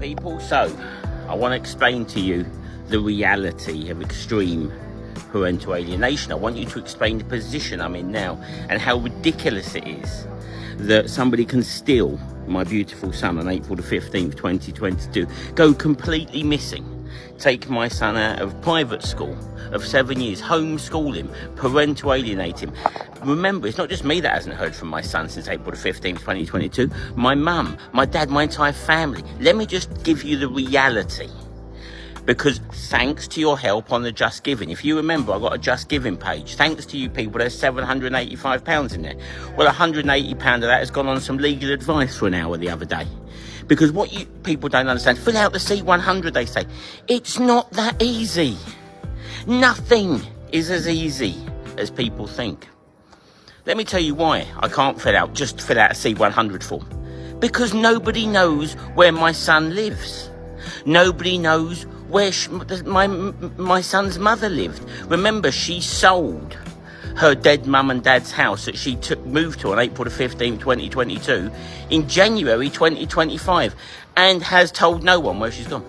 people. So I want to explain to you the reality of extreme parental alienation. I want you to explain the position I'm in now and how ridiculous it is that somebody can steal my beautiful son on April the 15th, 2022, go completely missing, take my son out of private school of 7 years, homeschool him, parental alienate him. Remember, it's not just me that hasn't heard from my son since April the 15th, 2022. My mum, my dad, my entire family. Let me just give you the reality. Because thanks to your help on the Just Giving, if you remember, I got a Just Giving page. Thanks to you people, there's £785 in there. Well, £180 of that has gone on some legal advice for an hour the other day. Because what you people don't understand, fill out the C100, they say. It's not that easy. Nothing is as easy as people think. Let me tell you why I can't fill out a C100 form. Because nobody knows where my son lives. Nobody knows where my son's mother lived. Remember, she sold her dead mum and dad's house that she moved to on April the 15th, 2022 in January 2025 and has told no one where she's gone.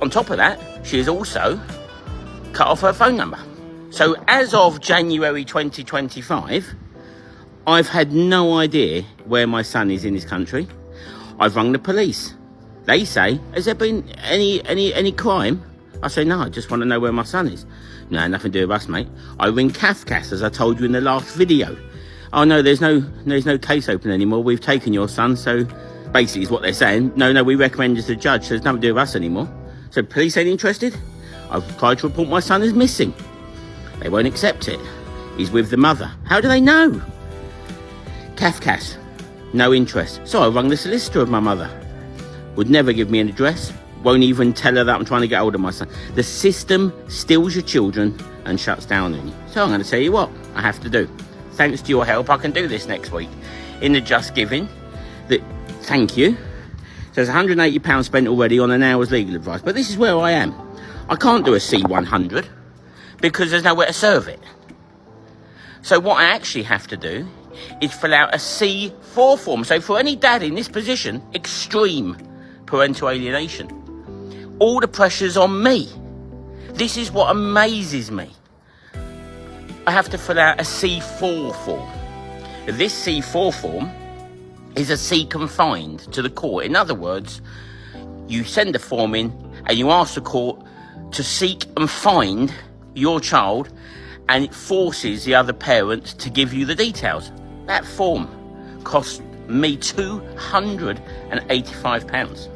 On top of that, she has also cut off her phone number. So as of January 2025, I've had no idea where my son is in this country. I've rung the police. They say, has there been any crime? I say, no, I just want to know where my son is. No, nothing to do with us, mate. I ring Kafkas, as I told you in the last video. Oh, no, there's no case open anymore. We've taken your son, so basically is what they're saying. No, we recommend you to the judge, so there's nothing to do with us anymore. So police ain't interested? I've tried to report my son as missing. They won't accept it. He's with the mother. How do they know? Kafkas, no interest. So I rung the solicitor of my mother. Would never give me an address, won't even tell her that I'm trying to get hold of my son. The system steals your children and shuts down on you. So I'm going to tell you what I have to do. Thanks to your help, I can do this next week. In the Just Giving, thank you. So there's £180 spent already on an hour's legal advice. But this is where I am. I can't do a C100 because there's nowhere to serve it. So what I actually have to do is fill out a C4 form. So for any dad in this position, extreme parental alienation, all the pressure's on me. This is what amazes me. I have to fill out a C4 form. This C4 form is a C confined to the court. In other words, you send a form in and you ask the court to seek and find your child, and it forces the other parent to give you the details. That form cost me £285.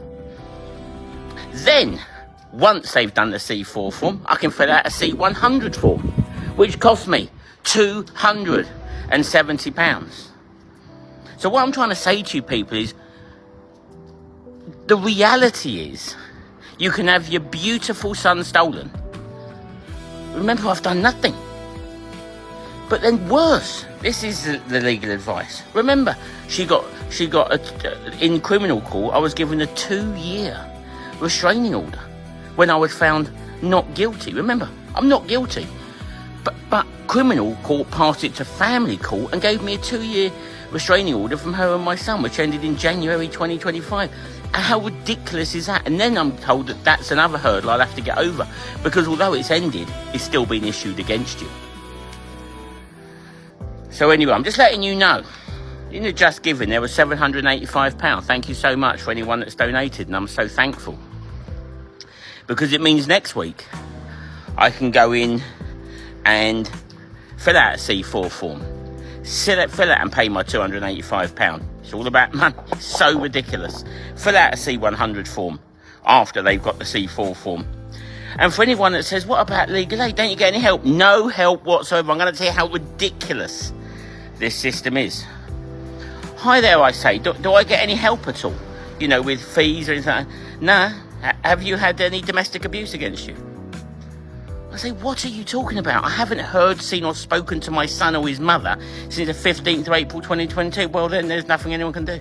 Then, once they've done the C4 form, I can fill out a C100 form, which cost me £270. So what I'm trying to say to you people is, the reality is, you can have your beautiful son stolen. Remember, I've done nothing. But then worse, this is the legal advice. Remember, she got in criminal court, I was given a 2-year restraining order when I was found not guilty. Remember, I'm not guilty. But criminal court passed it to family court and gave me a 2-year restraining order from her and my son, which ended in January 2025. And how ridiculous is that? And then I'm told that that's another hurdle I'll have to get over, because although it's ended, it's still been issued against you. So anyway, I'm just letting you know, in the Just Giving, there was £785. Thank you so much for anyone that's donated, and I'm so thankful. Because it means next week, I can go in and fill out a C4 form. Fill it and pay my £285. It's all about money. It's so ridiculous. Fill out a C100 form after they've got the C4 form. And for anyone that says, what about legal aid? Don't you get any help? No help whatsoever. I'm going to tell you how ridiculous this system is. Hi there, I say. Do I get any help at all? You know, with fees or anything? Nah. Have you had any domestic abuse against you? I say, what are you talking about? I haven't heard, seen or spoken to my son or his mother since the 15th of April 2022. Well, then there's nothing anyone can do.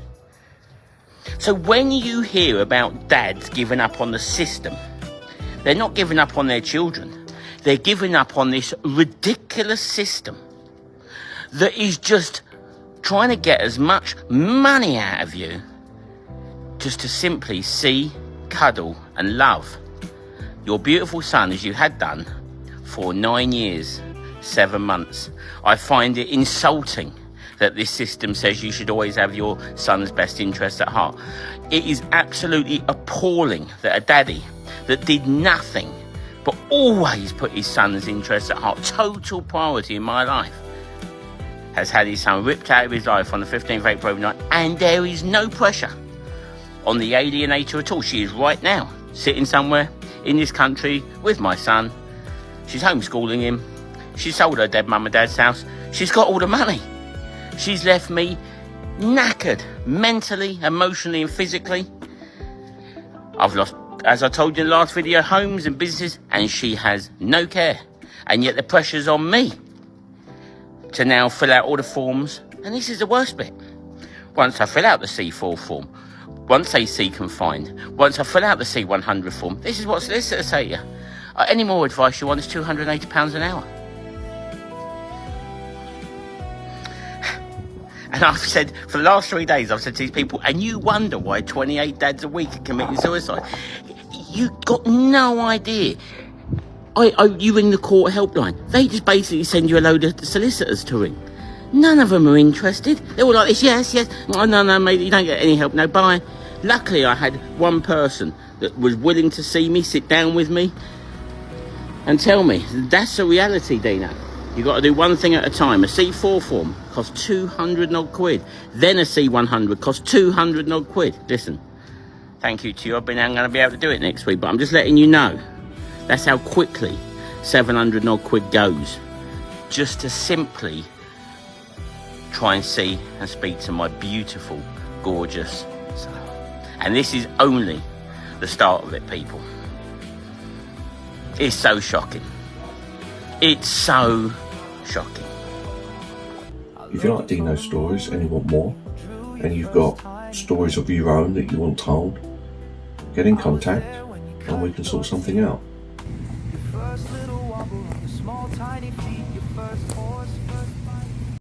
So when you hear about dads giving up on the system, they're not giving up on their children. They're giving up on this ridiculous system that is just trying to get as much money out of you just to simply see, cuddle and love your beautiful son as you had done for 9 years, 7 months. I find it insulting that this system says you should always have your son's best interests at heart. It is absolutely appalling that a daddy that did nothing but always put his son's interests at heart, total priority in my life, has had his son ripped out of his life on the 15th of April overnight, and there is no pressure on the alienator at all. She is right now sitting somewhere in this country with my son. She's homeschooling him. She sold her dead mum and dad's house. She's got all the money. She's left me knackered, mentally, emotionally and physically. I've lost, as I told you in the last video, homes and businesses, and she has no care. And yet the pressure's on me to now fill out all the forms. And this is the worst bit. Once I fill out the C4 form, once they see confined, once I fill out the C100 form, this is what solicitors say to you. Any more advice you want is £280 an hour. And I've said, for the last 3 days, I've said to these people, and you wonder why 28 dads a week are committing suicide. You got no idea. You ring the court helpline. They just basically send you a load of solicitors to ring. None of them are interested. They're all like this, yes. Oh, no, mate, you don't get any help, no, bye. Luckily, I had one person that was willing to see me, sit down with me, and tell me, that's the reality, Deano. You've got to do one thing at a time. A C4 form costs 200 odd quid. Then a C100 costs 200 odd quid. Listen, thank you to you. I'm going to be able to do it next week, but I'm just letting you know. That's how quickly 700 odd quid goes. Just to simply try and see and speak to my beautiful, gorgeous son. And this is only the start of it, people. It's so shocking. It's so shocking. If you like Deano's stories and you want more, and you've got stories of your own that you want told, get in contact and we can sort something out.